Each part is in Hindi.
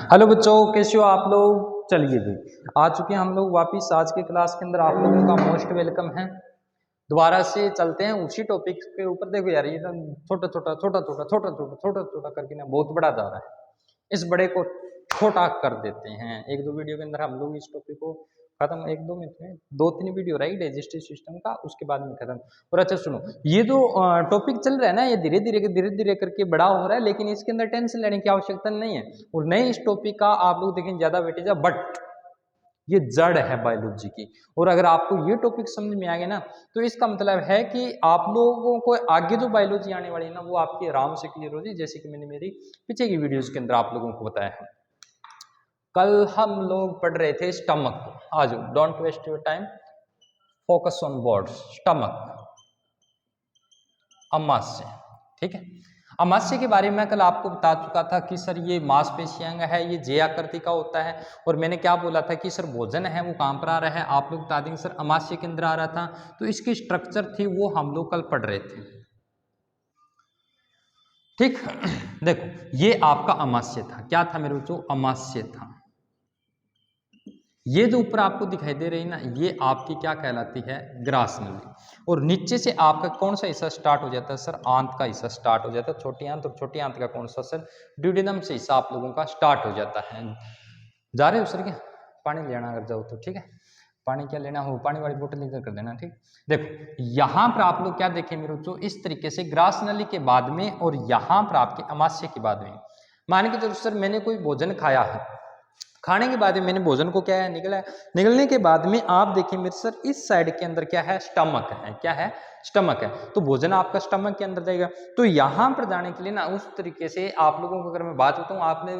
हेलो बच्चों, कैसे हो आप लोग। चलिए जी, आ चुके हैं हम लोग वापिस आज के क्लास के अंदर। आप लोगों का मोस्ट वेलकम है। दोबारा से चलते हैं उसी टॉपिक के ऊपर। देखो यार, ये छोटा छोटा छोटा छोटा छोटा छोटा छोटा छोटा करके ना बहुत बड़ा जा रहा है। इस बड़े को छोटा कर देते हैं। एक दो वीडियो के अंदर हम लोग इस टॉपिक को खत्म, एक दो मिनट में 2-3 वीडियो रही डाइजेस्टिव सिस्टम का, उसके बाद में खत्म। और अच्छा सुनो, ये जो टॉपिक चल रहा है ना, ये धीरे धीरे करके बड़ा हो रहा है, लेकिन इसके अंदर टेंशन लेने की आवश्यकता नहीं है। और नए इस टॉपिक का आप लोग देखें ज्यादा वेटेज है, बट ये जड़ है बायोलॉजी की। और अगर आपको ये टॉपिक समझ में आ गया ना, तो इसका मतलब है कि आप लोगों को आगे जो बायोलॉजी आने वाली है ना, वो आपकी आराम से क्लियर हो जाए। जैसे कि मैंने मेरी पीछे की वीडियोस के अंदर आप लोगों को बताया है। कल हम लोग पढ़ रहे थे स्टमक को। आज don't waste your time, focus on words. Stomach, अमाशय, ठीक है। अमाशय के बारे में कल आपको बता चुका था कि सर ये मांसपेशी अंग है, ये जे आकृति का होता है। और मैंने क्या बोला था कि सर भोजन है वो कहाँ पर आ रहा है, आप लोग बता देंगे सर अमाशय के अंदर आ रहा था। तो इसकी स्ट्रक्चर थी वो हम लोग कल पढ़ रहे थे, ठीक। देखो ये आपका अमाशय था। क्या था मेरे बच्चों? अमाशय था। ये जो ऊपर आपको दिखाई दे रही ना, ये आपकी क्या कहलाती है? ग्रास नली। और नीचे से आपका कौन सा हिस्सा स्टार्ट हो जाता है सर? आंत का हिस्सा स्टार्ट हो जाता है, छोटी आंत। और छोटी आंत का कौन सा सर? ड्यूडेनम से हिस्सा आप लोगों का स्टार्ट हो जाता है। जा रहे हो सर? क्या पानी लेना अगर जाओ तो ठीक है, पानी क्या लेना हो पानी वाली बोतल इधर कर देना, ठीक। देखो यहाँ पर आप लोग क्या देखें मेरे बच्चों, इस तरीके से ग्रास नली के बाद में और यहाँ पर आपके अमाशय के बाद में, मान के चलो सर मैंने कोई भोजन खाया है, खाने के बाद में मैंने भोजन को क्या है निकला है, निकलने के बाद में आप देखिए मेरे सर इस साइड के अंदर क्या है? स्टमक है। क्या है? स्टमक है। तो भोजन आपका स्टमक के अंदर जाएगा। तो यहाँ पर जाने के लिए ना उस तरीके से आप लोगों को अगर मैं बात बताऊँ, आपने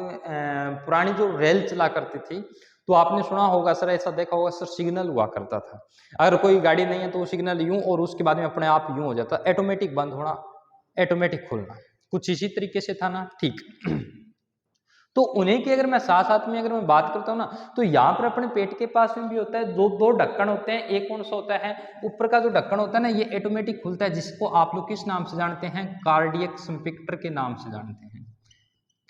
पुरानी जो रेल चला करती थी तो आपने सुना होगा सर, ऐसा देखा होगा सर, सिग्नल हुआ करता था। अगर कोई गाड़ी नहीं है तो सिग्नल यूं और उसके बाद में अपने आप यूं हो जाता, ऑटोमेटिक बंद होना, ऑटोमेटिक खुलना, कुछ इसी तरीके से था ना, ठीक। तो उन्हीं की अगर मैं साथ साथ में अगर मैं बात करता हूँ ना, तो यहाँ पर अपने पेट के पास में भी होता है, दो ढक्कन होते हैं। एक कौन सा होता है? ऊपर का जो ढक्कन होता है ना, ये ऑटोमेटिक खुलता है, जिसको आप लोग किस नाम से जानते हैं? कार्डियक सिम्पिक्टर के नाम से जानते हैं।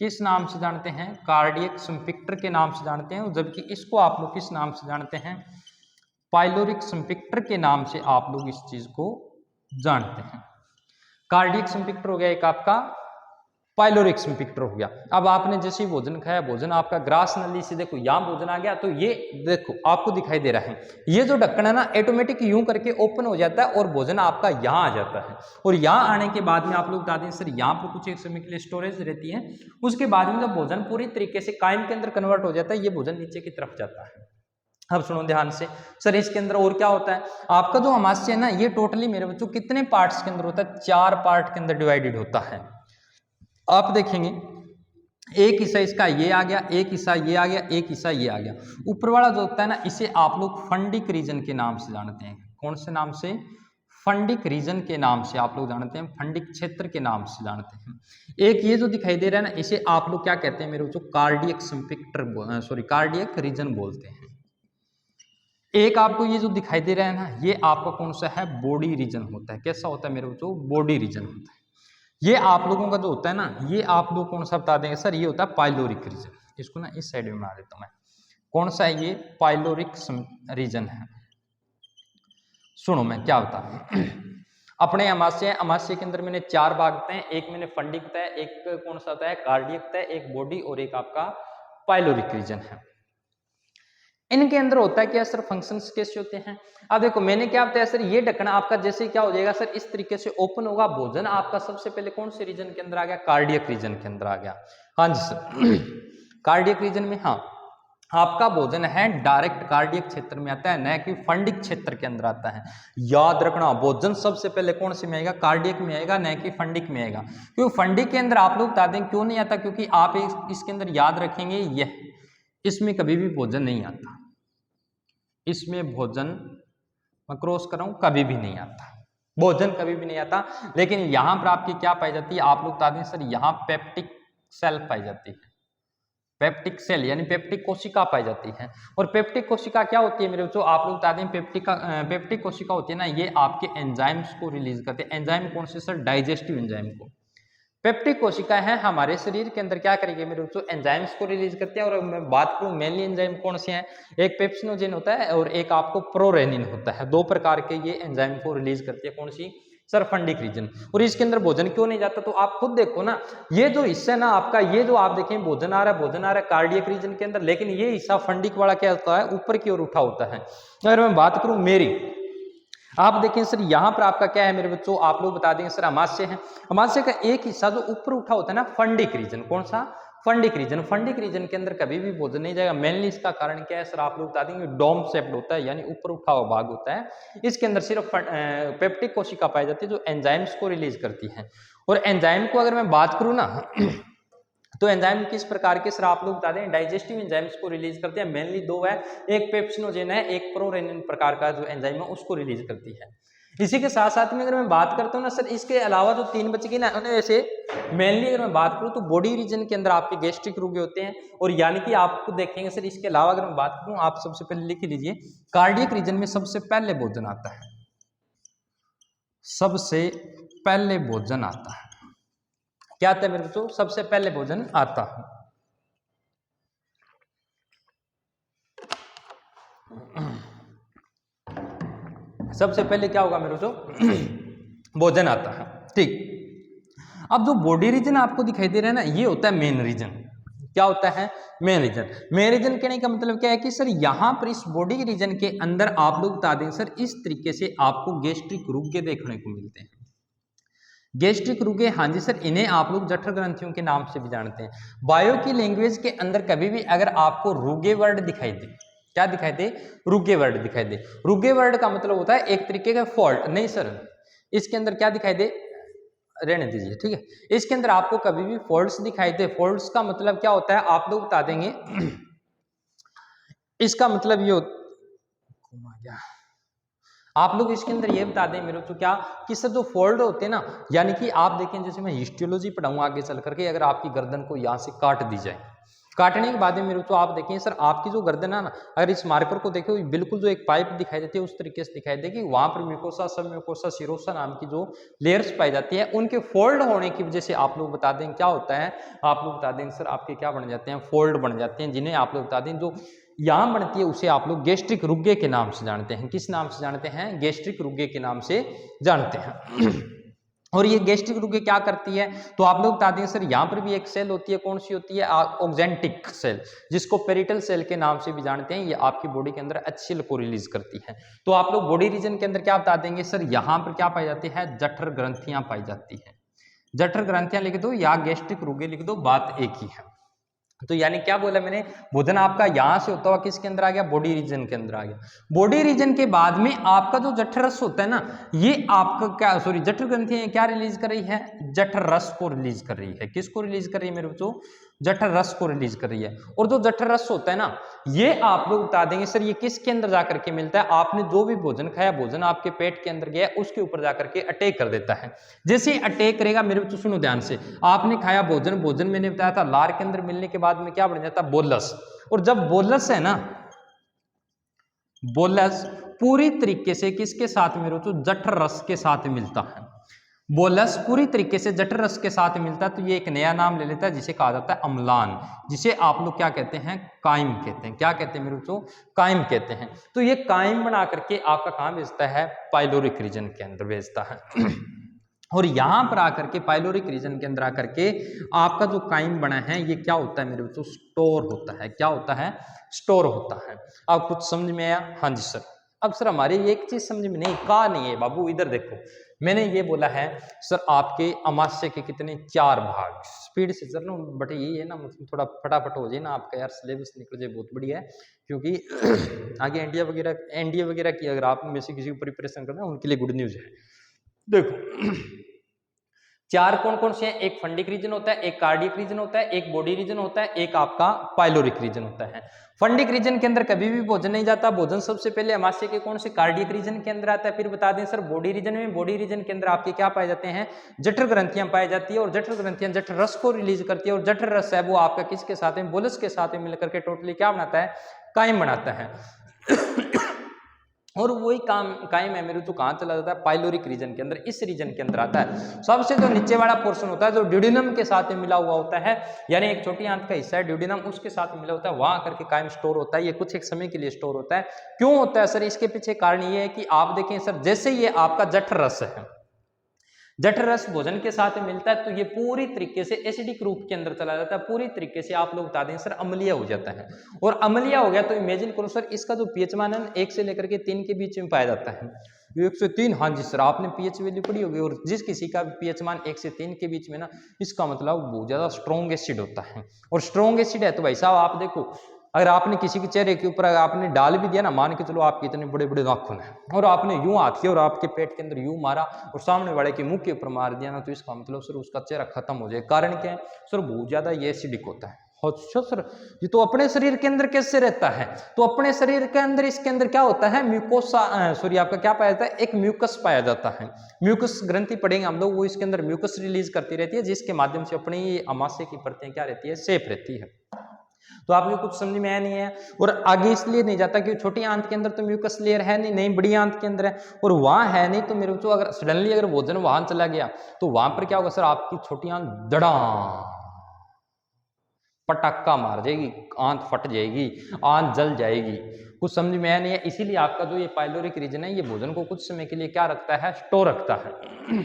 किस नाम से जानते हैं? कार्डियक सिम्पिक्टर के नाम से जानते हैं। जबकि इसको आप लोग किस नाम से जानते हैं? पाइलोरिक सिम्पिक्टर के नाम से आप लोग इस चीज को जानते हैं। कार्डियक सिम्पिक्टर हो गया एक आपका, पाइलोरिक सिम्पिक्टर हो गया। अब आपने जैसे ही भोजन खाया, भोजन आपका ग्रास नली से देखो यहाँ भोजन आ गया, तो ये देखो आपको दिखाई दे रहा है, ये जो ढक्कन है ना ऑटोमेटिक यूं करके ओपन हो जाता है और भोजन आपका यहाँ आ जाता है। और यहाँ आने के बाद में आप लोग बता दें सर, यहाँ पर कुछ एक समय के लिए स्टोरेज रहती है। उसके बाद में जब भोजन पूरी तरीके से कायम के अंदर कन्वर्ट हो जाता है, ये भोजन नीचे की तरफ जाता है। अब सुनो ध्यान से सर, इसके अंदर और क्या होता है? आपका जो अमाशय है ना, ये टोटली मेरे बच्चों कितने पार्ट्स के अंदर होता है? 4 पार्ट के अंदर डिवाइडेड होता है। आप देखेंगे एक हिस्सा इसका ये आ गया, एक हिस्सा ये आ गया, एक हिस्सा ये आ गया। ऊपर वाला जो होता है ना, इसे आप लोग फंडिक रीजन के नाम से जानते हैं। कौन से नाम से? फंडिक रीजन के नाम से आप लोग जानते हैं, फंडिक क्षेत्र के नाम से जानते हैं। एक ये जो दिखाई दे रहा है ना, इसे आप लोग क्या कहते हैं मेरे बच्चों? कार्डियक सिम्पिक्टर, सॉरी कार्डियक रीजन बोलते हैं। एक आपको ये जो दिखाई दे रहा है ना, ये आपका कौन सा है? बॉडी रीजन होता है। कैसा होता है मेरे बच्चों? बॉडी रीजन होता है। ये आप लोगों का जो होता है ना, ये आप लोग कौन सा बता देंगे सर? ये होता है पाइलोरिक रीजन। इसको ना इस साइड में बना देता हूं मैं। कौन सा है ये? पाइलोरिक रीजन है। सुनो मैं क्या बता रहा हूं। अपने अमाशय के अंदर मैंने 4 भाग बताए। एक मैंने फंडिक बताया, एक कौन सा होता है? कार्डियक बताया, एक बॉडी और एक आपका पाइलोरिक रीजन है। इनके अंदर होता है क्या सर? फंक्शंस कैसे होते हैं? अब देखो मैंने क्या बताया सर, ये ढक्कन आपका जैसे क्या हो जाएगा सर, इस तरीके से ओपन होगा। भोजन आपका सबसे पहले कौन से रीजन के अंदर आ गया? कार्डियक रीजन के अंदर आ गया। हाँ जी सर कार्डियक रीजन में, हाँ आपका भोजन है डायरेक्ट कार्डियक क्षेत्र में आता है, न कि फंडिक क्षेत्र के अंदर आता है। याद रखना, भोजन सबसे पहले कौन से में आएगा? कार्डियक में आएगा, न कि फंडिक में आएगा। क्योंकि फंडिक के अंदर आप लोग बता दें क्यों नहीं आता, क्योंकि आप इसके अंदर याद रखेंगे यह, इसमें कभी भी भोजन नहीं आता। इसमें भोजन मैं क्रॉस कर रहा हूं, कभी भी नहीं आता, भोजन कभी भी नहीं आता। लेकिन यहां पर आपकी क्या पाई जाती है? आप लोग बता दें सर, यहां पेप्टिक सेल पाई जाती है। पेप्टिक सेल यानी पेप्टिक कोशिका पाई जाती है। और पेप्टिक कोशिका क्या होती है मेरे बच्चों? आप लोग बता दें पेप्टिक कोशिका होती है ना, ये आपके एंजाइम्स को रिलीज करते हैं। एंजाइम कौन से सर? डाइजेस्टिव एंजाइम को। पेप्टिक कोशिका है हमारे शरीर के अंदर क्या करेगी मेरे दोस्तों, एंजाइम्स को रिलीज करती है। और मैं बात करूं मेनली एंजाइम कौन से हैं, एक पेप्सिनोजेन होता है और एक आपको प्रोरेनिन होता है। दो प्रकार के ये एंजाइम को रिलीज करती है। कौन सी सर, फंडिक रीजन। और इसके अंदर भोजन क्यों नहीं जाता, तो आप खुद देखो ना, ये जो हिस्सा है ना आपका, ये जो आप देखें भोजन आ रहा है कार्डियक रीजन के अंदर, लेकिन ये हिस्सा फंडिक वाला क्या होता है, ऊपर की ओर उठा होता है। अगर मैं बात करूं मेरी, आप देखें सर यहाँ पर आपका क्या है मेरे बच्चों, आप लोग बता देंगे सर अमाशय है। अमाशय का एक हिस्सा जो ऊपर उठा होता है ना, फंडिक रीजन। कौन सा, फंडिक रीजन। फंडिक रीजन के अंदर कभी भी भोजन नहीं जाएगा। मेनली इसका कारण क्या है सर, आप लोग बता देंगे, डोम शेप्ड होता है, यानी ऊपर उठा हुआ भाग होता है। इसके अंदर सिर्फ पेप्टिक कोशिका पाई जाती है जो एंजाइम्स को रिलीज करती है। और एंजाइम को अगर मैं बात करूँ ना तो एंजाइम किस प्रकार के सर, आप लोग बता दें, डाइजेस्टिव एंजाइम्स को रिलीज करते हैं। मेनली दो है, एक पेप्सिनोजेन है, एक प्रोरेनिन प्रकार का जो एंजाइम है उसको रिलीज करती है। इसी के साथ साथ में अगर मैं बात करता हूँ ना सर, इसके अलावा जो तीन बच गई ना, उन्हें ऐसे मेनली अगर मैं बात करूँ तो बॉडी रीजन के अंदर आपके गैस्ट्रिक रुगे होते हैं। और यानी कि आपको देखेंगे सर, इसके अलावा अगर मैं बात करूँ, आप सबसे पहले लिख लीजिए, कार्डियक रीजन में सबसे पहले भोजन आता है, सबसे पहले भोजन आता है। क्या आता है मेरे बच्चों, सबसे पहले भोजन आता है। सबसे पहले क्या होगा मेरे बच्चों, भोजन आता है। ठीक, अब जो बॉडी रीजन आपको दिखाई दे रहा है ना, ये होता है मेन रीजन। क्या होता है, मेन रीजन। मेन रीजन कहने का मतलब क्या है कि सर यहां पर इस बॉडी रीजन के अंदर आप लोग बता दें सर, इस तरीके से आपको गैस्ट्रिक रुगे देखने को मिलते हैं। गैस्ट्रिक रुगे, हाँ जी सर, इन्हें आप लोग जठर ग्रंथियों के नाम से भी जानते हैं। बायो की लैंग्वेज के अंदर कभी भी अगर आपको रुगे वर्ड दिखाई दे, क्या दिखाई दे, रुगे वर्ड दिखाई दे। रुगे वर्ड का मतलब होता है एक तरीके का फॉल्ट। नहीं सर, इसके अंदर क्या दिखाई दे, रहने दीजिए, ठीक है। इसके अंदर आपको कभी भी फॉल्ट्स दिखाई दे, फॉल्ट्स का मतलब क्या होता है आप लोग बता देंगे, इसका मतलब ये होता, आप लोग इसके अंदर ये बता दें मेरे को क्या, कि सर जो फोल्ड होते हैं ना, यानी कि आप देखें, जैसे मैं हिस्टोलॉजी पढ़ाऊंगा आगे चल करके, अगर आपकी गर्दन को यहाँ से काट दी जाए, काटने के बाद में मेरे को आप देखें सर, आपकी जो गर्दन है ना, अगर इस मार्कर को देखो, बिल्कुल जो एक पाइप दिखाई देती है उस तरीके से दिखाई देगी। वहां पर म्यूकोसा, सब म्यूकोसा, सिरोसा नाम की जो लेयर्स पाई जाती है, उनके फोल्ड होने की वजह से आप लोग बता दें क्या होता है, आप लोग बता दें सर, आपके क्या बन जाते हैं, फोल्ड बन जाते हैं, जिन्हें आप लोग बता दें जो यहाँ बनती है उसे आप लोग गैस्ट्रिक रुगे के नाम से जानते हैं। किस नाम से जानते हैं, गैस्ट्रिक रुगे के नाम से जानते हैं। और ये गैस्ट्रिक रुगे क्या करती है, तो आप लोग बता दें सर, यहाँ पर भी एक सेल होती है, कौन सी होती है, ऑक्जेंटिक सेल, जिसको पेरिटल सेल के नाम से भी जानते हैं। ये आपकी बॉडी के अंदर एचसीएल को रिलीज करती है। तो आप लोग बॉडी रीजन के अंदर क्या बता देंगे सर, यहाँ पर क्या पाई जाती है, जठर ग्रंथियां पाई जाती है। जठर ग्रंथियां लिख दो या गैस्ट्रिक रुगे लिख दो, बात एक ही है। तो यानी क्या बोला मैंने, भोजन आपका यहां से होता हुआ किसके अंदर आ गया, बॉडी रीजन के अंदर आ गया। बॉडी रीजन के बाद में आपका जो जठर रस होता है ना, ये आपका क्या, सॉरी, जठर ग्रंथि क्या रिलीज कर रही है, जठर रस को रिलीज कर रही है। किसको रिलीज कर रही है मेरे बच्चों, जठर रस को रिलीज कर रही है। और जो जठर रस होता है ना, ये आप लोग बता देंगे सर, ये किसके अंदर जाकर के मिलता है, आपने जो भी भोजन खाया, भोजन आपके पेट के अंदर गया, उसके ऊपर जाकर के अटैक कर देता है। जैसे अटैक करेगा मेरे बच्चों, सुनो ध्यान से, आपने खाया भोजन, भोजन मैंने बताया था लार के अंदर मिलने के बाद में क्या बन जाता है, बोलस। और जब बोलस है ना, बोलस पूरी तरीके से किसके साथ मेरे बच्चों, जठर रस के साथ मिलता है। बोलस पूरी तरीके से जठर रस के साथ मिलता है, तो ये एक नया नाम ले लेता है जिसे कहा जाता है अम्लान, जिसे आप लोग क्या कहते हैं, काइम कहते हैं। क्या कहते हैं मेरे बच्चों, काइम कहते हैं। तो ये काइम बना करके आपका कहाँ भेजता है, पाइलोरिक रीजन के अंदर भेजता है। और यहां पर आकर के पाइलोरिक रीजन के अंदर आकर के आपका जो काइम बना है, ये क्या होता है मेरे बच्चों, स्टोर होता है। क्या होता है, स्टोर होता है। आप कुछ समझ में आया, हाँ जी सर। अब सर हमारी एक चीज समझ में नहीं, कहा नहीं है बाबू, इधर देखो, मैंने ये बोला है सर आपके अमाशय के कितने, 4 भाग। स्पीड से सर ना, बट ये है ना, मतलब थोड़ा फटाफट हो जाए ना आपका यार, सिलेबस निकल जाए, बहुत बढ़िया है। क्योंकि आगे एनडीए वगैरह की अगर आप में से किसी को प्रिपरेशन करना है, उनके लिए गुड न्यूज है। देखो 4 कौन कौन से हैं, एक फंडिक रीजन होता है, एक कार्डियक रीजन होता है, एक बॉडी रीजन होता है, एक आपका पाइलोरिक रीजन होता है। फंडिक रीजन के अंदर कभी भी भोजन नहीं जाता। भोजन सबसे पहले अमाशय के कौन से, कार्डियक रीजन के अंदर आता है। फिर बता दें सर, बॉडी रीजन में, बॉडी रीजन के अंदर आपके क्या पाए जाते हैं, जठर ग्रंथियां पाई जाती है। और जठर ग्रंथियां जठर रस को रिलीज करती है। और जठर रस है वो आपका किसके साथ में, बोलस के साथ में मिलकर के टोटली क्या बनाता है, काइम बनाता है। और वही काम काइम है मेरे तो कहाँ चला जाता है, पाइलोरिक रीजन के अंदर, इस रीजन के अंदर आता है। सबसे जो नीचे वाला पोर्शन होता है जो ड्यूडिनम के साथ मिला हुआ होता है, यानी एक छोटी आंत का हिस्सा है ड्यूडिनम, उसके साथ मिला होता है, वहां करके काइम स्टोर होता है। ये कुछ एक समय के लिए स्टोर होता है। क्यों होता है सर? इसके पीछे कारण ये है कि आप देखें सर, जैसे ये आपका जठर रस है, जठर रस भोजन के साथ मिलता है तो ये पूरी तरीके से एसिडिक रूप के अंदर चला जाता है, पूरी तरीके से आप लोग बता दें सर अम्लीय हो जाता है। और अम्लीय हो गया तो इमेजिन करो सर, इसका जो पीएच मान है 1 से लेकर के 3 के बीच में पाया जाता है। 1 से 3, हाँ जी सर, आपने पीएच वैल्यू पढ़ी होगी। और जिस किसी का पीएच मान 1 से 3 के बीच में ना, इसका मतलब बहुत ज्यादा स्ट्रॉन्ग एसिड होता है। और स्ट्रॉन्ग एसिड है तो भाई साहब आप देखो, अगर आपने किसी के चेहरे के ऊपर आपने डाल भी दिया ना, मान के चलो आपके इतने बड़े बड़े नाखून है, और आपने यूं हाथ किया और आपके पेट के अंदर यूं मारा और सामने वाले के मुंह के ऊपर मार दिया ना, तो इसका मतलब सर उसका चेहरा खत्म हो जाए। कारण क्या है सर? बहुत ज्यादा ये एसिडिक होता है। अच्छा सर, ये तो अपने शरीर के अंदर कैसे रहता है? तो अपने शरीर के अंदर, इसके अंदर क्या होता है, म्यूकोसा, सॉरी आपका क्या पाया जाता है, एक म्यूकस पाया जाता है। म्यूकस ग्रंथि पढ़ेंगे हम लोग, वो इसके अंदर म्यूकस रिलीज करती रहती है, जिसके माध्यम से अपनी अमाशय की परतें क्या रहती है, सेफ रहती है। तो आपको कुछ समझ में आया नहीं है? और आगे इसलिए नहीं जाता कि छोटी आंत के अंदर तो म्यूकस लेयर है नहीं, बड़ी आंत के अंदर है, और वहां है नहीं, तो मेरे को अगर सडनली अगर भोजन वहां चला गया तो वहां पर क्या होगा सर, आपकी छोटी आंत दड़ा पटाखा मार जाएगी, आंत फट जाएगी, आंत जल जाएगी। कुछ समझ में आया नहीं है? इसीलिए आपका जो ये पाइलोरिक रीजन है, ये भोजन को कुछ समय के लिए क्या रखता है, स्टोर रखता है।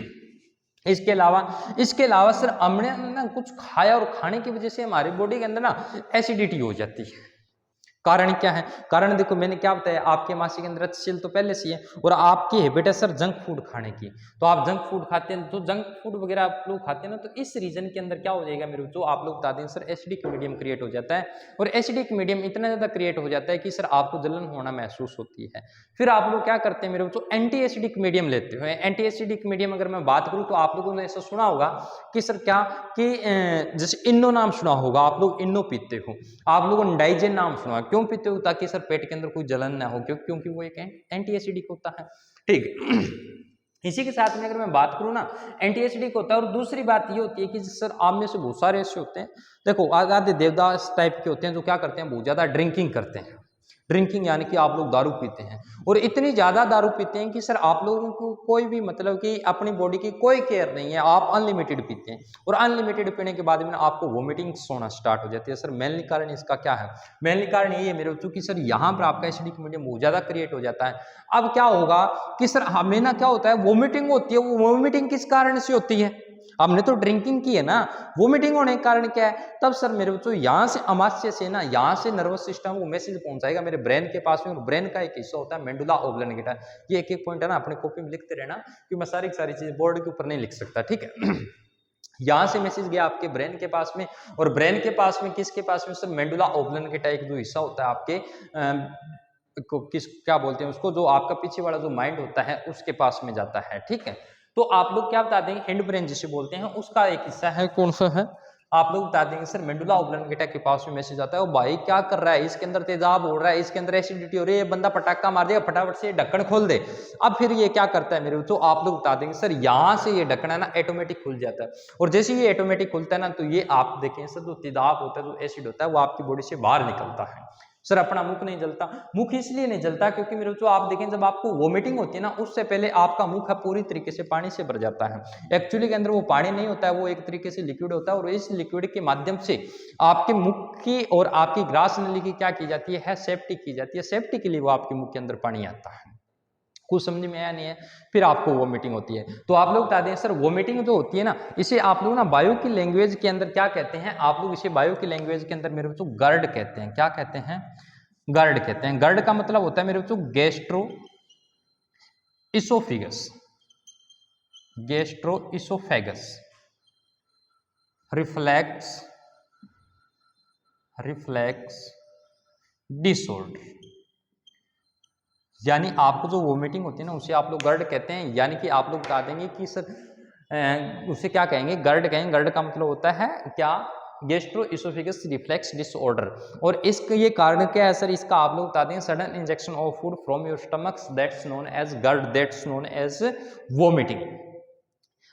इसके अलावा सर हमने ना कुछ खाया और खाने की वजह से हमारी बॉडी के अंदर ना एसिडिटी हो जाती है। कारण क्या है? कारण देखो मैंने क्या बताया, आपके मासी के अंदर रक्तशील तो पहले से है, और आपकी हैबिट है सर जंक फूड खाने की। तो आप जंक फूड खाते हैं, तो जंक फूड वगैरह आप लोग खाते हैं ना, तो इस रीजन के अंदर क्या हो जाएगा मेरे को, आप लोग बता दें सर, एसिडिक मीडियम क्रिएट हो जाता है। और एसिडिक मीडियम इतना ज्यादा क्रिएट हो जाता है कि सर आपको जलन होना महसूस होती है। फिर आप लोग क्या करते हैं मेरे को, एंटी एसिडिक मीडियम लेते हो। एंटी एसिडिक मीडियम अगर मैं बात करूं तो आप लोगों ने ऐसा सुना होगा कि सर क्या कि जैसे इन्नो नाम सुना होगा, आप लोग इन्नो पीते हो, आप लोगों ने डाइजेन नाम सुना, क्यों पीते हो? ताकि सर पेट के अंदर कोई जलन ना हो, क्योंकि वो एक एंटी एसिडिक होता है। ठीक इसी के साथ में अगर मैं बात करूं ना, एंटी एसिडिक होता है। और दूसरी बात ये होती है कि सर आप में से बहुत सारे ऐसे होते हैं, देखो आधे देवदास टाइप के होते हैं जो क्या करते हैं, बहुत ज्यादा ड्रिंकिंग करते हैं। ड्रिंकिंग यानी कि आप लोग दारू पीते हैं, और इतनी ज्यादा दारू पीते हैं कि सर आप लोगों को कोई भी मतलब कि अपनी बॉडी की कोई केयर नहीं है, आप अनलिमिटेड पीते हैं। और अनलिमिटेड पीने के बाद में आपको वोमिटिंग होना स्टार्ट हो जाती है। सर मेनली कारण इसका क्या है? मेनली कारण ये है मेरे बच्चों की सर यहाँ पर आपका एसिडिक मीडियम बहुत ज्यादा क्रिएट हो जाता है। अब क्या होगा कि सर हमें ना क्या होता है, वोमिटिंग होती है। वो वोमिटिंग किस कारण से होती है? हमने तो ड्रिंकिंग की है ना। वोमिटिंग होने के कारण क्या है? तब सर मेरे बच्चों यहाँ से अमाशय से ना, यहाँ से नर्वस सिस्टम को मैसेज पहुंचाएगा मेरे ब्रेन के पास में। और ब्रेन का एक हिस्सा होता है मेंडुला ऑब्लंगेटा। ये एक एक पॉइंट है ना, अपने कॉपी में लिखते रहना, कि मैं सारी चीजें बोर्ड के ऊपर नहीं लिख सकता, ठीक है। यहाँ से मैसेज गया आपके ब्रेन के पास में, और ब्रेन के पास में किसके पास में सर, मेंडुला ऑब्लंगेटा एक जो हिस्सा होता है आपके क्या बोलते हैं उसको, जो आपका पीछे वाला जो माइंड होता है उसके पास में जाता है, ठीक है। तो आप लोग क्या बता देंगे, हिंड ब्रेन जिसे बोलते हैं, उसका एक हिस्सा है, कौन सा है? आप लोग बता देंगे सर मेंडुला ऑब्लंगेटा के पास में मैसेज आता है, ओ भाई क्या कर रहा है, इसके अंदर तेजाब हो रहा है, इसके अंदर एसिडिटी हो रही है, बंदा पटाखा मार देगा, फटाफट से ढक्कन खोल दे। अब फिर ये क्या करता है मेरे, तो आप लोग बता देंगे सर यहाँ से ये ढक्कन है ना ऑटोमेटिक खुल जाता है। और जैसे ये ऑटोमेटिक खुलता है ना, तो ये आप देखें सर, जो तेजाब होता है, जो एसिड होता है, वो आपकी बॉडी से बाहर निकलता है। सर अपना मुख नहीं जलता। मुख इसलिए नहीं जलता क्योंकि मेरे जो आप देखें, जब आपको वोमिटिंग होती है ना, उससे पहले आपका मुख है पूरी तरीके से पानी से भर जाता है। एक्चुअली के अंदर वो पानी नहीं होता है, वो एक तरीके से लिक्विड होता है, और इस लिक्विड के माध्यम से आपके मुख की और आपकी ग्रास नली की क्या की जाती है, सेफ्टी की जाती है। सेफ्टी के लिए वो आपके मुख के अंदर पानी आता है। कुछ समझ में आया नहीं है? फिर आपको वोमिटिंग होती है। तो आप लोग बता दें सर, वोमिटिंग जो होती है ना, इसे आप लोग ना बायो की लैंग्वेज के अंदर क्या कहते हैं? आप लोग इसे बायो की लैंग्वेज के अंदर मेरे बच्चों गर्ड कहते हैं। क्या कहते हैं? गर्ड कहते हैं। गर्ड का मतलब होता है मेरे बच्चों gastro oesophagus, gastro oesophagus reflex disorder. यानी आपको जो वोमिटिंग होती है ना, उसे आप लोग गर्ड कहते हैं। यानी कि आप लोग बता देंगे कि सर उसे क्या कहेंगे, गर्ड कहेंगे। गर्ड का मतलब होता है क्या, गैस्ट्रो इसोफेगस रिफ्लेक्स डिसऑर्डर। और इसका ये कारण क्या है सर, इसका आप लोग बता देंगे sudden injection of food from your stomach, that's known as GERD, that's known as vomiting.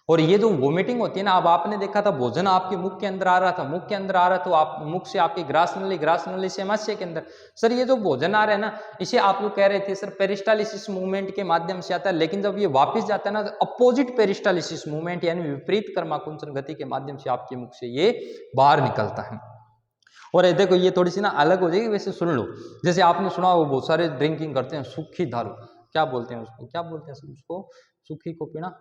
और ये जो वोमिटिंग होती है ना, अब आपने देखा था भोजन आपके मुख के अंदर आ रहा था, मुख के अंदर आ रहा तो आप मुख से आपकी ग्रास नली से आमाशय के अंदर। सर ये जो भोजन आ रहा है ना, इसे आप लोग कह रहे थे सर पेरिस्टालिसिस मूवमेंट के माध्यम से आता है, लेकिन जब ये वापस जाता है ना, तो अपोजिट पेरिस्टालिसिस मूवमेंट यानी विपरीत कर्माकुंचन गति के माध्यम से आपके मुख से ये बाहर निकलता है। और ये देखो ये थोड़ी सी ना अलग हो जाएगी, वैसे सुन लो। जैसे आपने सुना वो बहुत सारे ड्रिंकिंग करते हैं सूखी दारू, क्या बोलते हैं उसको, क्या बोलते हैं सर उसको, सूखी को पीना,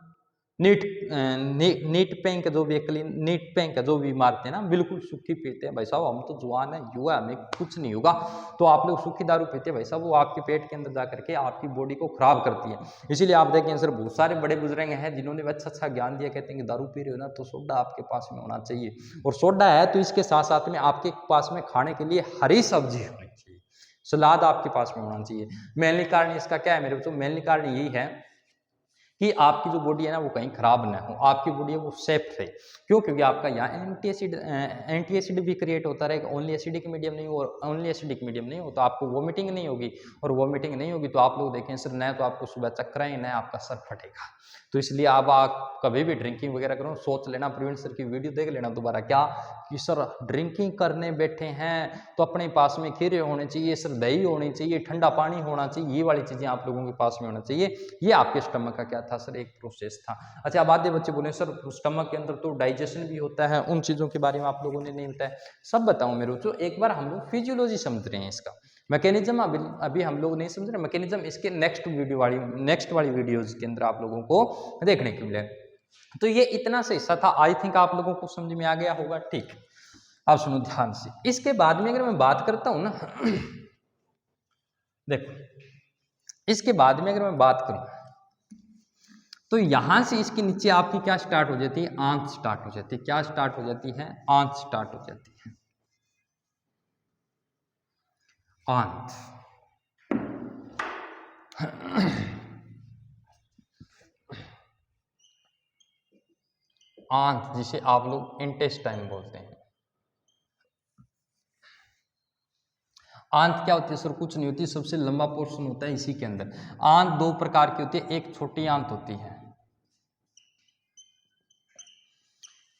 नीट पेंक जो भी नीट पेंक जो भी मारते हैं ना, बिल्कुल सूखी पीते हैं भाई साहब, हम तो जवान है युवा है, हमें कुछ नहीं होगा, तो आप लोग सूखी दारू पीते हैं भाई साहब, वो आपके पेट के अंदर जा करके आपकी बॉडी को खराब करती है। इसीलिए आप देखें सर बहुत सारे बड़े बुजुर्ग हैं जिन्होंने अच्छा ज्ञान दिया, कहते हैं कि दारू पी रहे हो ना तो सोडा आपके पास में होना चाहिए, और सोडा है तो इसके साथ साथ में आपके पास में खाने के लिए हरी सब्जी होनी चाहिए, सलाद आपके पास में होना चाहिए। मेनली कारण इसका क्या है मेरे बच्चों, मेनली कारण यही है कि आपकी जो बॉडी है ना वो कहीं खराब ना हो, आपकी बॉडी है वो सेफ रहे। क्यों? क्योंकि आपका यहाँ एंटी एसिड भी क्रिएट होता रहेगा, ओनली एसिडिक मीडियम नहीं हो, और ओनली एसिडिक मीडियम नहीं हो तो आपको वोमिटिंग नहीं होगी, और वोमिटिंग नहीं होगी तो आप लोग देखें सर न तो आपको सुबह चक्कर आए न आपका सर फटेगा। तो इसलिए आप कभी भी ड्रिंकिंग वगैरह करो सोच लेना, प्रवीण सर की वीडियो देख लेना दोबारा, क्या कि सर ड्रिंकिंग करने बैठे हैं तो अपने पास में खीरे होने चाहिए, सर दही होनी चाहिए, ठंडा पानी होना चाहिए, ये वाली चीज़ें आप लोगों के पास में होना चाहिए। ये आपके स्टमक का क्या था सर, एक प्रोसेस था। अच्छा अब आधे बच्चे बोले सर स्टमक के अंदर तो डाइजेशन भी होता है, उन चीज़ों के बारे में आप लोगों ने नहीं बताया। सब बताऊँ मेरे बच्चों, एक बार हम लोग फिजियोलॉजी समझ रहे हैं, इसका मैकेनिज्म अभी हम लोग नहीं समझ रहे, मैकेनिज्म इसके नेक्स्ट वाली वीडियोज के अंदर आप लोगों को देखने को मिले। तो ये इतना सा हिस्सा था, आई थिंक आप लोगों को समझ में आ गया होगा। ठीक, अब सुनो ध्यान से। इसके बाद में अगर मैं बात करता हूं ना देखो इसके बाद में अगर मैं बात करूं तो यहां से इसके नीचे आपकी क्या स्टार्ट हो जाती है, आंत स्टार्ट हो जाती है। क्या स्टार्ट हो जाती है, आंत स्टार्ट हो जाती है। आंत आंत जिसे आप लोग इंटेस्टाइन बोलते हैं। आंत क्या होती है सर, कुछ नहीं होती, सबसे लंबा पोर्शन होता है इसी के अंदर। आंत दो प्रकार की होती है, एक छोटी आंत होती है,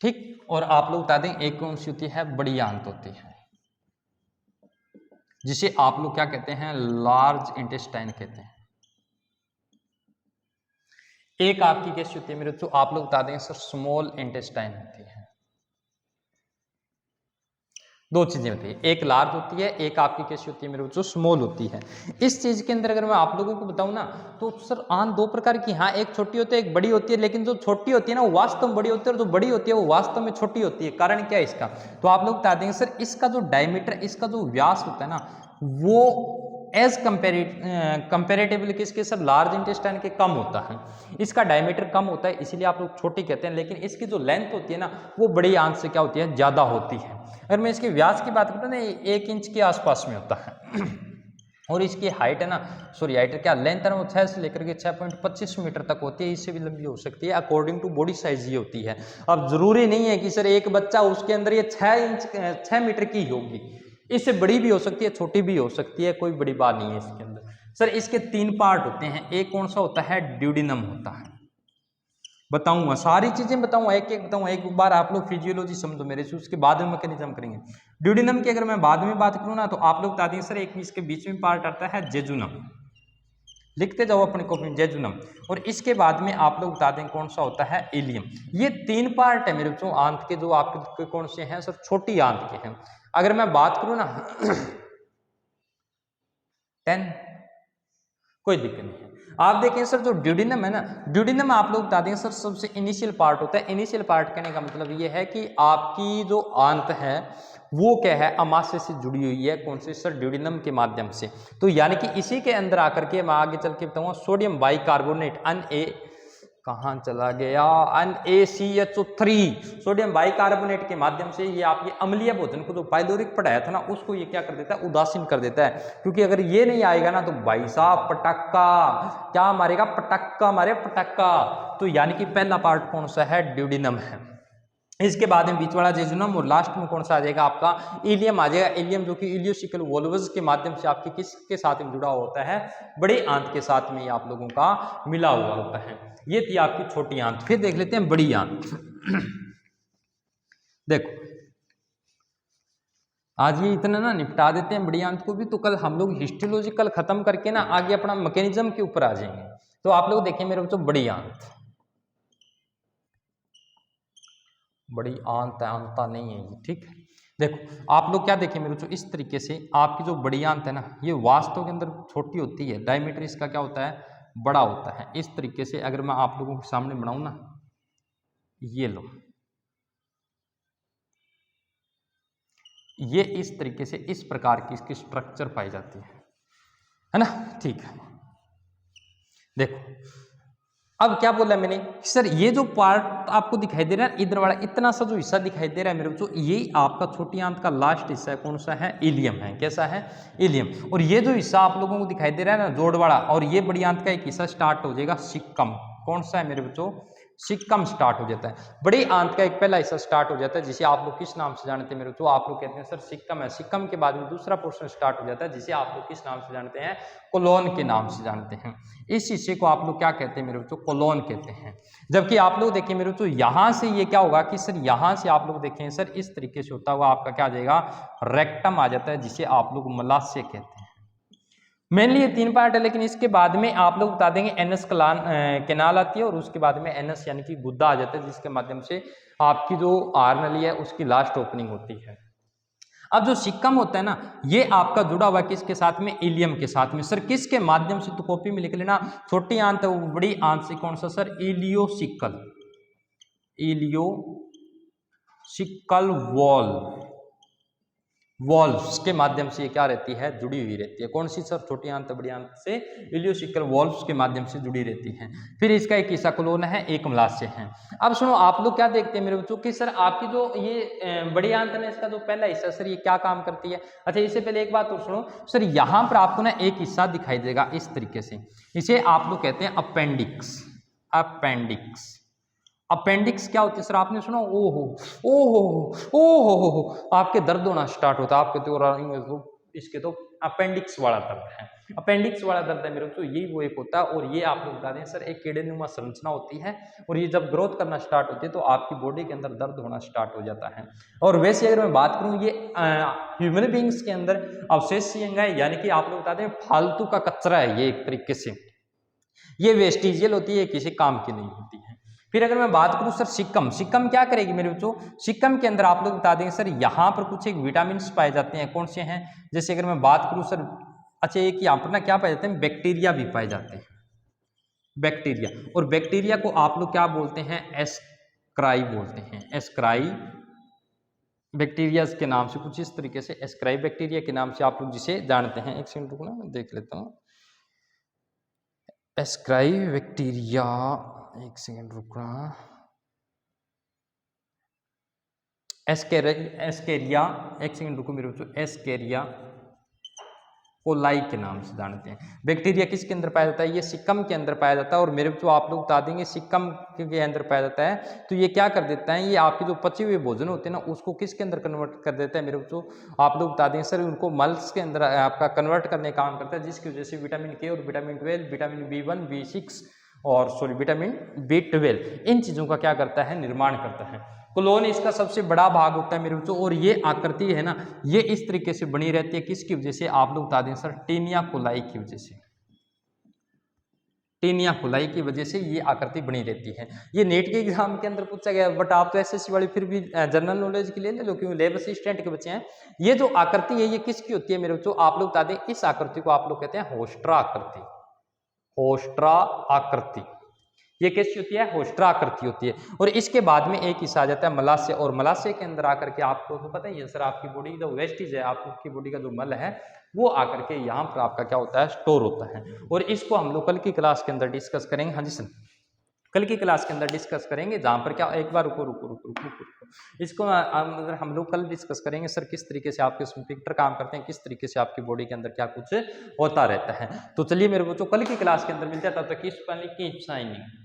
ठीक, और आप लोग बता दें एक कौन सी होती है, बड़ी आंत होती है, जिसे आप लोग क्या कहते हैं, लार्ज इंटेस्टाइन कहते हैं। एक आपकी कैसी होती है मेरे तो आप लोग बता दें सर, स्मॉल इंटेस्टाइन होती है। दो चीजें होती है, एक लार्ज होती है, एक आपकी कैसी होती है मेरे बच्चों, स्मॉल होती है। इस चीज के अंदर अगर मैं आप लोगों को बताऊं ना तो सर आंत दो प्रकार की, हाँ एक छोटी होती है एक बड़ी होती है, लेकिन जो छोटी होती है ना वो वास्तव में बड़ी होती है, और जो बड़ी होती है वो वास्तव में छोटी होती है। कारण क्या है इसका, तो आप लोग बता देंगे सर, इसका जो डायमीटर, इसका जो व्यास होता है ना वो एज कंपेरेटिवली किसके सर, लार्ज इंटेस्टाइन के कम होता है। इसका डायमीटर कम होता है इसीलिए आप लोग छोटी कहते हैं, लेकिन इसकी जो लेंथ होती है ना वो बड़ी आंत से क्या होती है, ज्यादा होती है। अगर मैं इसके व्यास की बात करूँ ना 1 इंच के आसपास में होता है और इसकी हाइट है ना, सॉरी हाइट क्या, लेंथ है ना वो 6 से लेकर के 6.25 मीटर तक होती है, इससे भी लंबी हो सकती है, अकॉर्डिंग टू बॉडी साइज ये होती है। अब जरूरी नहीं है कि सर एक बच्चा उसके अंदर ये 6 मीटर की होगी, इससे बड़ी भी हो सकती है, छोटी भी हो सकती है, कोई बड़ी बात नहीं है इसके अंदर। सर इसके 3 पार्ट होते हैं, एक कौन सा होता है, ड्यूडिनम होता है। बताऊंगा सारी चीजें बताऊंगा, एक एक बताऊंगा, एक बार आप लोग फिजियोलॉजी समझो मेरे से, उसके बाद में मैकेनिज्म करेंगे। ड्यूडिनम की अगर मैं बाद में बात करूं ना तो आप लोग बता दें सर, एक इसके बीच में पार्ट आता है जेजुनम, लिखते जाओ अपनी कॉपी में जेजुनम, और इसके बाद में आप लोग बता दें कौन सा होता है, इलियम। ये 3 पार्ट है मेरे बच्चों आंत के, जो आपके कौन से हैं सर, छोटी आंत के हैं। अगर मैं बात करूं ना 10 कोई दिक्कत नहीं है। आप देखें सर जो ड्यूडिनम है ना, ड्यूडिनम आप लोग बता देंगे सर सबसे इनिशियल पार्ट होता है। इनिशियल पार्ट कहने का मतलब ये है कि आपकी जो आंत है वो क्या है, अमाशय से जुड़ी हुई है, कौन से सर, ड्यूडिनम के माध्यम से। तो यानी कि इसी के अंदर आकर के मैं आगे चल के बताऊंगा, सोडियम बाइकार्बोनेट कहाँ चला गया, NaCHO3 सोडियम बाइकार्बोनेट के माध्यम से ये आपके अम्लीय भोजन को, जो पाइलोरिक पढ़ाया था ना, उसको ये क्या कर देता है, उदासीन कर देता है। क्योंकि अगर ये नहीं आएगा ना तो भाई साहब पटाखा क्या मारेगा, पटाखा मारे पटाखा। तो यानी कि पहला पार्ट कौन सा है, ड्यूडिनम है। इसके बाद में बीच वाला जेजुनम, और लास्ट में कौन सा आ जाएगा आपका, इलियम आ जाएगा। इलियम जो कि इलियोसिकल वोल्वस के माध्यम से आपके किसके साथ में जुड़ा होता है, बड़े आंत के साथ में आप लोगों का मिला हुआ होता है। ये थी आपकी छोटी आंत। फिर देख लेते हैं बड़ी आंत। देखो आज ये इतना ना निपटा देते हैं बड़ी आंत को भी, तो कल हम लोग हिस्टोलॉजिकल खत्म करके ना आगे अपना मैकेनिज्म के ऊपर आ जाएंगे। तो आप लोग देखिए मेरे बच्चों बड़ी आंत, बड़ी आंत है, आंता नहीं है ये, ठीक है। देखो आप लोग क्या देखिए मेरे बच्चों, इस तरीके से आपकी जो बड़ी आंत है ना, ये वास्तव के अंदर छोटी होती है, डायमीटर इसका क्या होता है, बड़ा होता है। इस तरीके से अगर मैं आप लोगों के सामने बनाऊं ना, ये लो, ये इस तरीके से इस प्रकार की इसकी स्ट्रक्चर पाई जाती है ना, ठीक है। देखो अब क्या बोला मैंने, सर ये जो पार्ट आपको दिखाई दे रहा है इधर वाला इतना सा जो हिस्सा दिखाई दे रहा है मेरे बच्चों, ये आपका छोटी आंत का लास्ट हिस्सा है। कौन सा है, इलियम है। कैसा है, इलियम। और ये जो हिस्सा आप लोगों को दिखाई दे रहा है ना जोड़ वाला, और ये बड़ी आंत का एक हिस्सा स्टार्ट हो जाएगा सिक्कम। कौन सा है मेरे बच्चों, सिक्कम स्टार्ट हो जाता है। बड़ी आंत का एक पहला हिस्सा स्टार्ट हो जाता है जिसे आप लोग किस नाम से जानते हैं मेरे बच्चों, आप लोग कहते हैं सर सिक्कम है। सिक्कम के बाद में दूसरा पोर्शन स्टार्ट हो जाता है जिसे आप लोग किस नाम से जानते हैं, कोलोन के नाम से जानते हैं। इस हिस्से को आप लोग क्या कहते हैं मेरे बच्चों, कोलोन कहते हैं। जबकि आप लोग देखिए मेरे बच्चों यहाँ से ये क्या होगा कि सर यहाँ से आप लोग देखें सर इस तरीके से होता हुआ आपका क्या आ जाएगा, रेक्टम आ जाता है जिसे आप लोग मलाशय कहते हैं। मेनली ये 3 पार्ट है, लेकिन इसके बाद में आप लोग बता देंगे एनस कैनाल आती है, और उसके बाद में एनस यानी कि गुद्दा आ जाता है जिसके माध्यम से आपकी जो आर नली है उसकी लास्ट ओपनिंग होती है। अब जो सिक्कम होता है ना, ये आपका जुड़ा हुआ किसके साथ में, इलियम के साथ में। सर किसके माध्यम से, तो कॉपी में लिख लेना, छोटी आंत है वो बड़ी आंत से कौन सा सर, इलियोसिकल, इलियोसिकल वॉल्व्स के माध्यम से ये क्या रहती है, जुड़ी हुई रहती है। कौन सी सर, छोटी आंत बड़ी आंत से इलियोसिकल वॉल्व्स के माध्यम से जुड़ी रहती है। फिर इसका एक हिस्सा कोलोन है, एक मलाशय है। अब सुनो आप लोग क्या देखते हैं मेरे बच्चों कि सर आपकी जो ये बड़ी आंत है इसका जो पहला हिस्सा सर ये क्या काम करती है। अच्छा इससे पहले एक बात और सुनो सर, यहाँ पर आपको ना एक हिस्सा दिखाई देगा इस तरीके से, इसे आप लोग कहते हैं अपेंडिक्स। अपेंडिक्स, अपेंडिक्स क्या होती है सर, आपने सुना, ओहो ओहो ओहो आपके दर्द होना स्टार्ट होता है, आपके तो इसके तो अपेंडिक्स वाला दर्द है। अपेंडिक्स वाला दर्द है मेरे को, तो यही वो एक होता है। और ये आप लोग बता दें सर एक कीड़ेनुमा संरचना होती है, और ये जब ग्रोथ करना स्टार्ट होती है तो आपकी बॉडी के अंदर दर्द होना स्टार्ट हो जाता है। और वैसे अगर मैं बात करूं ये ह्यूमन बींग्स के अंदर अवशेष अंग है, यानी कि आप लोग बता दें फालतू का कचरा है ये, एक तरीके से ये वेस्टिजियल होती है, किसी काम की नहीं होती है। फिर अगर मैं बात करूं सर सिक्कम, सिक्कम क्या करेगी मेरे बच्चों, सिक्कम के अंदर आप लोग बता देंगे सर यहाँ पर कुछ एक विटामिन पाए जाते हैं। कौन से हैं, जैसे अगर मैं बात करूं सर, अच्छा एक यहाँ पर ना क्या पाए जाते हैं, बैक्टीरिया भी पाए जाते हैं, बैक्टीरिया। और बैक्टीरिया को आप लोग क्या बोलते हैं, एस्क्राई बोलते हैं, एस्क्राई बैक्टीरिया के नाम से, कुछ इस तरीके से एस्क्राई बैक्टीरिया के नाम से आप लोग जिसे जानते हैं। एक सेकंड रुकना मैं देख लेता हूँ, एस्क्राई बैक्टीरिया, एक सेकेंड रुकना, एस्केरिया, एक सेकेंड रुको मेरे बच्चों, एस्केरिया कोलाई के नाम से जानते हैं। बैक्टीरिया किसके अंदर पाया जाता है, ये सिक्कम के अंदर पाया जाता है। और मेरे बच्चों आप लोग बता देंगे सिक्कम के अंदर पाया जाता है, तो ये क्या कर देता है, ये आपके जो पचे हुए भोजन होते हैं ना उसको किसके अंदर कन्वर्ट कर देता है मेरे बच्चों, आप लोग बता देंगे सर उनको मल्स के अंदर आपका कन्वर्ट करने का काम करता है, जिसकी वजह से विटामिन के और विटामिन 12, विटामिन B1, B6 और सॉरी विटामिन B12 इन चीज़ों का क्या करता है, निर्माण करता है। कोलोन इसका सबसे बड़ा भाग होता है मेरे बच्चों, और ये आकृति है ना ये इस तरीके से बनी रहती है, किसकी वजह से, आप लोग बता दें सर टीनिया कोलाई की वजह से, टीनिया कोलाई की वजह से ये आकृति बनी रहती है। ये नेट के एग्जाम के अंदर पूछा गया, बट आप तो एसएससी वाले फिर भी जनरल नॉलेज के लिए ले लो क्योंकि लैब असिस्टेंट के बच्चे हैं। ये जो आकृति है ये किसकी होती है मेरे बच्चों, आप लोग बता दें इस आकृति को आप लोग कहते हैं होस्ट्रा आकृति, होस्ट्रा आकृति, ये कैसी होती है, होस्ट्रा आकृति होती है। और इसके बाद में एक हिस्सा आ जाता है मलाशय, और मलाशय के अंदर आकर के आपको तो पता ही है सर आपकी बॉडी जो वेस्टेज है, आपकी बॉडी का जो मल है वो आकर के यहाँ पर आपका क्या होता है, स्टोर होता है। और इसको हम लोग कल की क्लास के अंदर डिस्कस करेंगे। हाँ जी सर, कल की क्लास के अंदर डिस्कस करेंगे, जहाँ पर क्या, एक बार रुको रुको रुको रुको रुको, इसको हम लोग कल डिस्कस करेंगे सर किस तरीके से आपके स्पिंक्टर काम करते हैं, किस तरीके से आपकी बॉडी के अंदर क्या कुछ होता रहता है। तो चलिए मेरे बच्चों कल की क्लास के अंदर मिलते हैं, तब तक की साइनिंग।